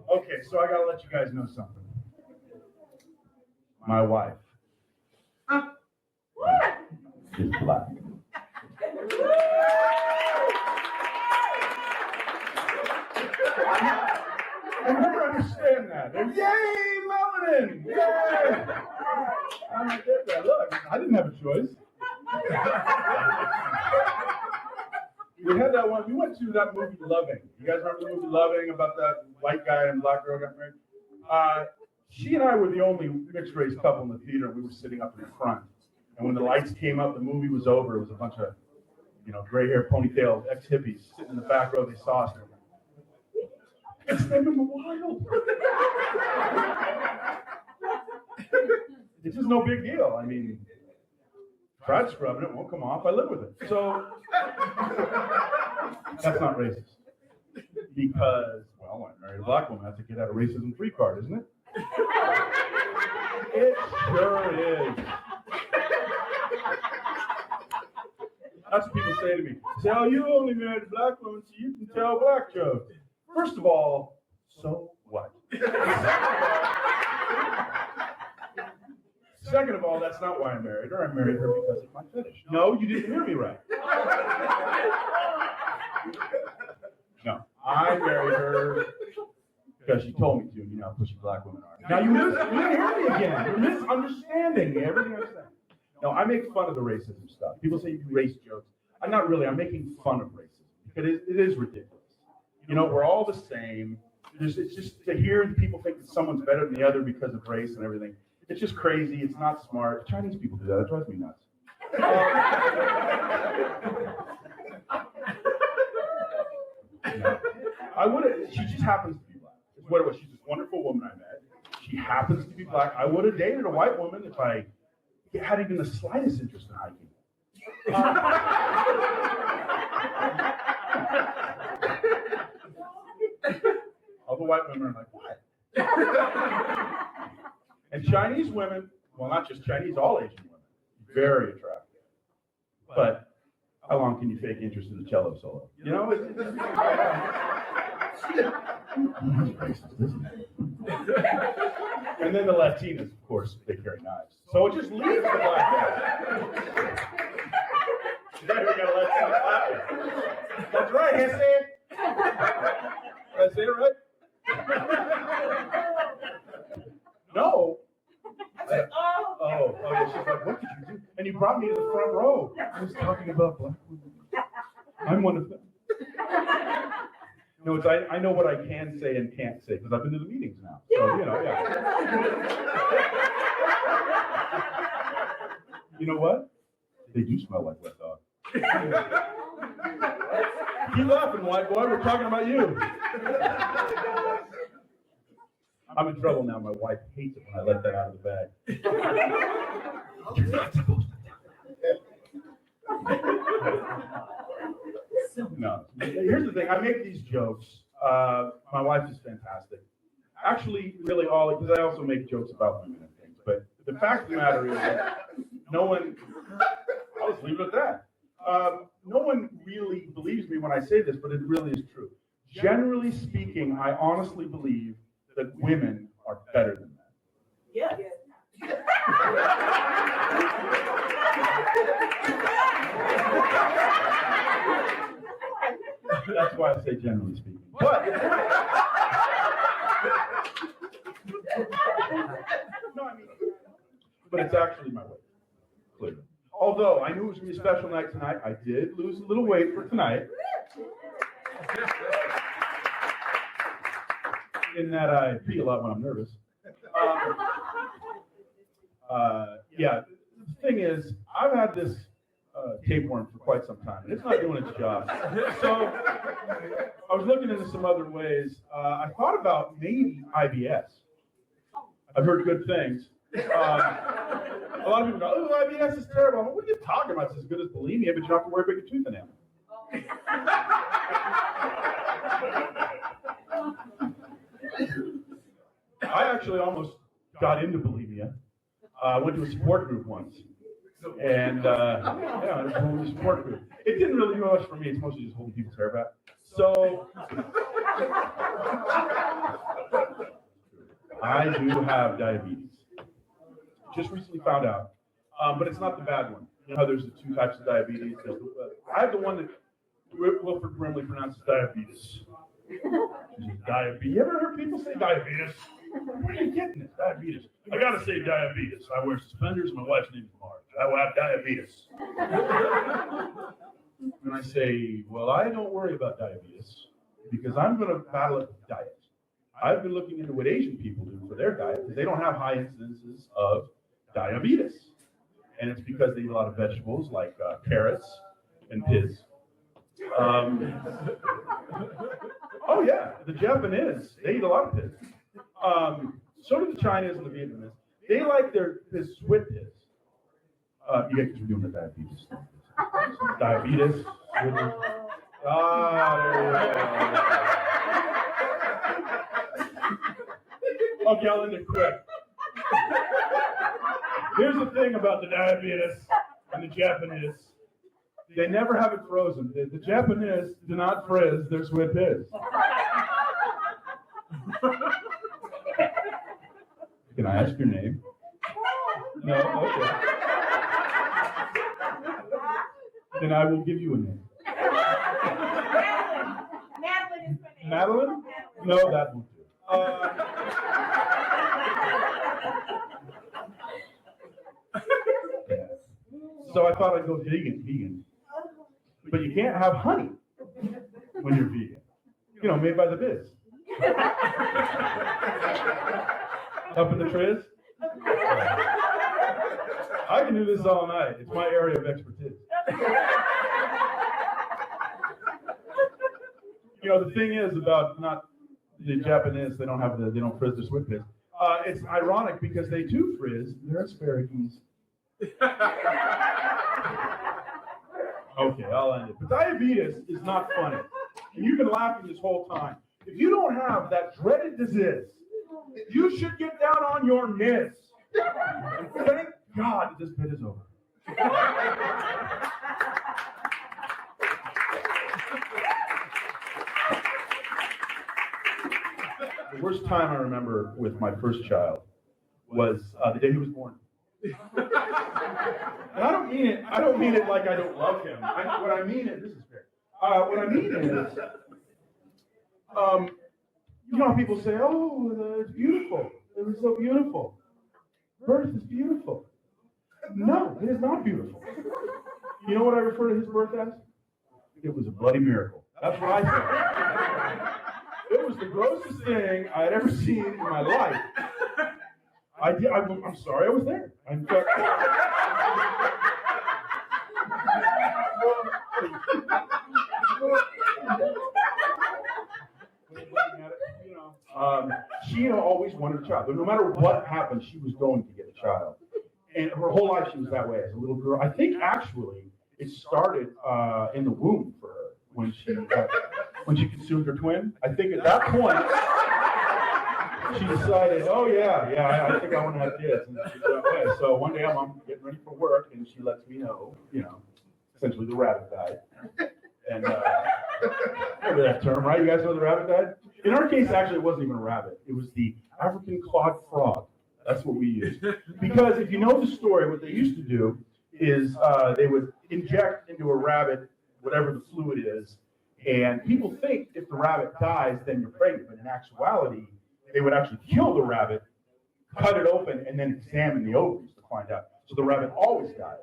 Okay, so I gotta let you guys know something. My wife is black. I never understand that. Yay, melanin! Yay! I don't get that. Look, I didn't have a choice. We had that one. We went to that movie Loving. You guys remember the movie Loving about that white guy and black girl got married? She and I were the only mixed race couple in the theater. We were sitting up in the front, and when the lights came up, the movie was over. It was a bunch of, gray hair, ponytail, ex-hippies sitting in the back row. They saw us. And it's them in the wild. It's just no big deal. I mean, tried scrubbing it, won't come off. I live with it. So that's not racist. Because, well, when I married a black woman, I have to get out a racism-free card, isn't it? It sure is. That's what people say to me. Say, oh, you only married a black woman so you can tell black jokes. First of all, so what? Second of all, that's not why I married her. I married her because of my fetish. No, you didn't hear me right. No, I married her because she told me to. You know how pushy black women are. Now you didn't hear me again. You're misunderstanding me. Everything I'm saying. No, I make fun of the racism stuff. People say you do race jokes. I'm not really. I'm making fun of racism because it is ridiculous. We're all the same. It's just to hear people think that someone's better than the other because of race and everything. It's just crazy. It's not smart. Chinese people do that. It drives me nuts. No. I would have. She just happens to be black. It's what it was. She's this wonderful woman I met. She happens to be black. I would have dated a white woman if I had even the slightest interest in hiking. All the white women are like, what? And Chinese women, well, not just Chinese, all Asian women, very attractive. But how long can you fake interest in the cello solo? And then the Latinas, of course, they carry knives. So it just leaves the black guy. Now we got a Latina clapping. That's right, Hesse. Did I say it right? No. Oh, yeah, she's like, what did you do? And you brought me to the front row. I was talking about black women. I'm one of them. No, I know what I can say and can't say because I've been to the meetings now. So, yeah. You know what? They do smell like wet dog. Keep laughing, white boy. We're talking about you. I'm in trouble now. My wife hates it when I let that out of the bag. You're not supposed to do that. No. Here's the thing. I make these jokes. My wife is fantastic. Actually, really all, because I also make jokes about women and things. But the fact of the matter is that no one, I'll just leave it at that. No one really believes me when I say this, but it really is true. Generally speaking, I honestly believe that women are better than men. Yeah. That's why I say generally speaking. But but it's actually my weight, clearly. Although I knew it was going to be a special night tonight, I did lose a little weight for tonight. In that I pee a lot when I'm nervous. Yeah, the thing is, I've had this tapeworm for quite some time, and it's not doing its job. So I was looking into some other ways. I thought about maybe IBS. I've heard good things. A lot of people go, oh, IBS is terrible. What are you talking about? It's as good as bulimia, but you don't have to worry about your tooth enamel. I actually almost got into bulimia. I went to a support group once. And, yeah, it was a support group. It didn't really do much for me. It's mostly just holding people's hair back. So, I do have diabetes. Just recently found out, but it's not the bad one. You know how there's the two types of diabetes? I have the one that Wilford Brimley pronounces diabetes. Diabetes. You ever heard people say diabetes? Where are you getting this? Diabetes. I gotta say diabetes. I wear suspenders. My wife's name is Marge. I will have diabetes. And I say, well, I don't worry about diabetes because I'm going to battle it with diet. I've been looking into what Asian people do for their diet because they don't have high incidences of diabetes. And it's because they eat a lot of vegetables like carrots and piz. Oh yeah, the Japanese, they eat a lot of piz. So do the Chinese and the Vietnamese. They like their piz with piz. Yeah, because we're doing the diabetes. Diabetes. There you go. Okay, I'll end it quick. Here's the thing about the diabetes and the Japanese. They never have it frozen. The Japanese do not frizz their sweet piz. Can I ask your name? No? Okay. Then I will give you a name. Madeline is my name. Madeline? No, that won't do. Yeah. So I thought I'd go vegan. But you can't have honey when you're vegan. You know, made by the biz. Up in the Triz? I can do this all night. It's my area of expertise. You know, the thing is about not the Japanese, they don't frizz their sweet piz. It's ironic because they do frizz their asparagus. Okay, I'll end it. But diabetes is not funny. And you've been laughing this whole time. If you don't have that dreaded disease, you should get down on your knees. And thank God that this bit is over. The worst time I remember with my first child was the day he was born. And I don't mean it like I don't love him. What I mean is, this is fair. What I mean is, you know how people say, oh, it's beautiful. It was so beautiful. Birth is beautiful. No, it is not beautiful. You know what I refer to his birth as? It was a bloody miracle. That's what I said. It was the grossest thing I had ever seen in my life. I'm sorry I was there. She always wanted a child. But no matter what happened, she was going to get a child. And her whole life she was that way as a little girl. I think actually it started in the womb for her when she consumed her twin. I think at that point she decided, oh yeah, I think I want to have kids. And she said, okay. So one day I'm getting ready for work, and she lets me know, essentially the rabbit died. And remember that term, right? You guys know the rabbit died? In our case, actually, it wasn't even a rabbit. It was the African clawed frog. That's what we used. Because if you know the story, what they used to do is they would inject into a rabbit whatever the fluid is, and people think if the rabbit dies, then you're pregnant. But in actuality, they would actually kill the rabbit, cut it open, and then examine the ovaries to find out. So the rabbit always died.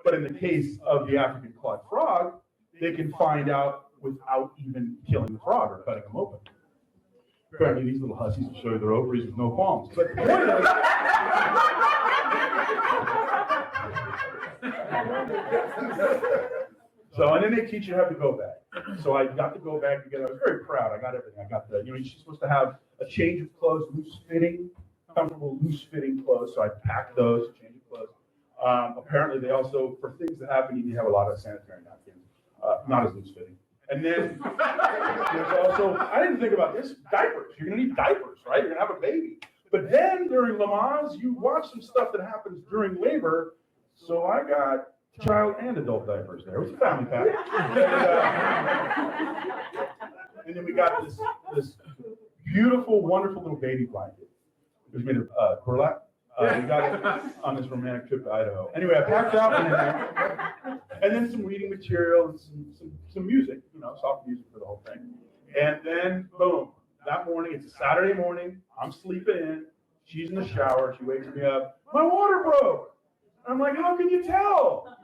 But in the case of the African clawed frog, they can find out without even killing the frog or cutting them open. Apparently, these little hussies will show you their ovaries with no qualms. But the point is, and then they teach you how to go bag. So I got the go bag together. I was very proud. I got everything. I got you're supposed to have a change of clothes, loose fitting, comfortable, loose fitting clothes. So I packed those, change of clothes. Apparently, they also, for things that happen, you need to have a lot of sanitary napkins, not as loose fitting. And then there's also, I didn't think about this, diapers. You're going to need diapers, right? You're going to have a baby. But then during Lamaze, you watch some stuff that happens during labor. So I got child and adult diapers there. It was a family pack. And then we got this beautiful, wonderful little baby blanket. It was made of burlap. We got it on this romantic trip to Idaho. Anyway, I packed that one in there, and then some reading material and some music, soft music for the whole thing. And then, boom, that morning, it's a Saturday morning, I'm sleeping in, she's in the shower, she wakes me up, my water broke. I'm like, how can you tell?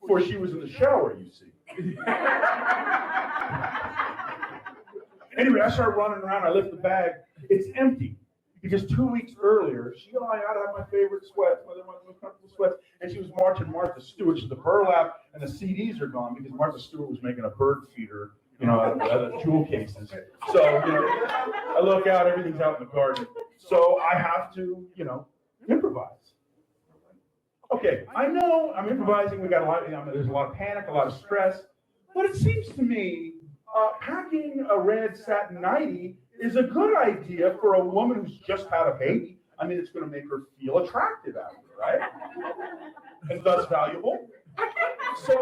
Before she was in the shower, you see. Anyway, I start running around, I lift the bag, it's empty. Because 2 weeks earlier, she and I had my favorite sweats, my most comfortable sweats, and she was marching Martha Stewart. So the burlap and the CDs are gone because Martha Stewart was making a bird feeder, out of the jewel cases. So, I look out, everything's out in the garden. So I have to, improvise. Okay, I know I'm improvising. We got a lot. There's a lot of panic, a lot of stress, but it seems to me packing a red satin nightie is a good idea for a woman who's just had a baby. I mean, it's going to make her feel attractive after, right? And thus valuable. So,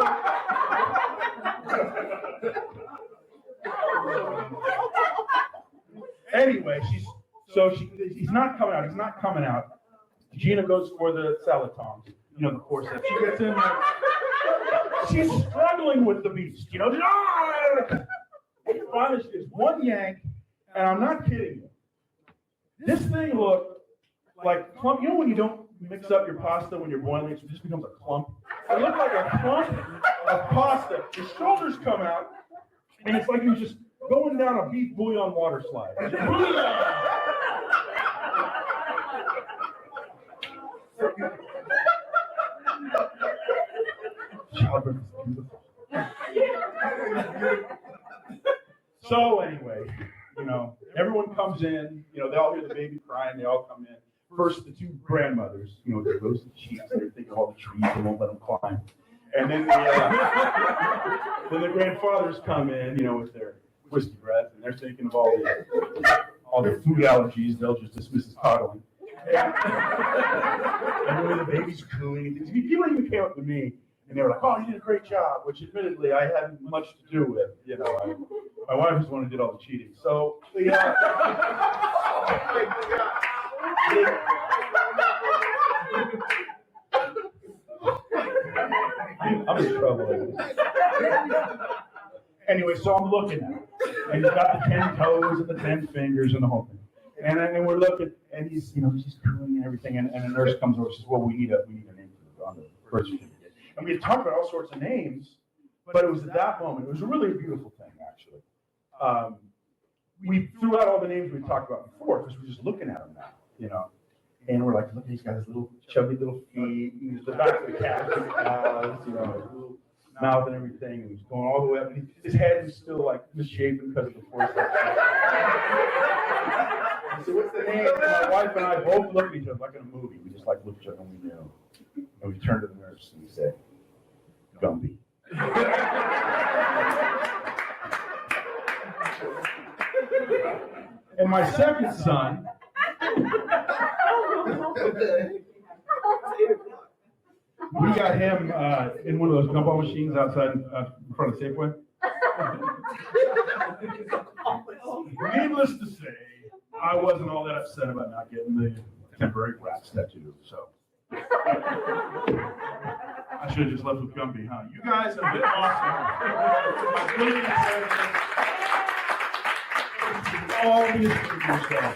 anyway, he's not coming out. He's not coming out. Gina goes for the salad tongs, the corset. She gets in there. She's struggling with the beast, And finally, she gets one yank. And I'm not kidding you. This thing looked like clump. You know when you don't mix up your pasta when you're boiling, it just becomes a clump? It looked like a clump of pasta. The shoulders come out, and it's like he was just going down a beef bouillon water slide. Childbirth is beautiful. So anyway, everyone comes in, they all hear the baby crying, they all come in. First, the two grandmothers, they're roasted cheeks, they're thinking of all the trees, they won't let them climb. And then the grandfathers come in, with their whiskey breath, and they're thinking of all the food allergies, they'll just dismiss as coddling. And when the baby's cooing, and things, people even came up to me, and they were like, oh, you did a great job, which admittedly I hadn't much to do with, my wife was the one who did all the cheating. So, I'm in trouble. Anyway, so I'm looking at him, and he's got the 10 toes and the 10 fingers and the whole thing. And we're looking, and he's, she's cooing and everything, and a nurse comes over and says, well, we need a name on the birth certificate. And we had talked about all sorts of names, but it was at that moment, it was really a beautiful thing, actually. We threw out all the names we talked about before, because we're just looking at them now, And we're like, look, he's got his little chubby little feet, and the back of the calf, his little mouth and everything, and he's going all the way up. And his head is still like misshapen because of the forceps. So what's the name? And my wife and I both looked at each other like in a movie. We just looked at each other and we knew. And we turned to the nurse and we said, Gumby. And my second son, we got him in one of those gumball machines outside in front of Safeway. Needless to say, I wasn't all that upset about not getting the temporary rat tattoo, so. I should have just left with Gumby, huh? You guys have been awesome. Really excited. All these yourself.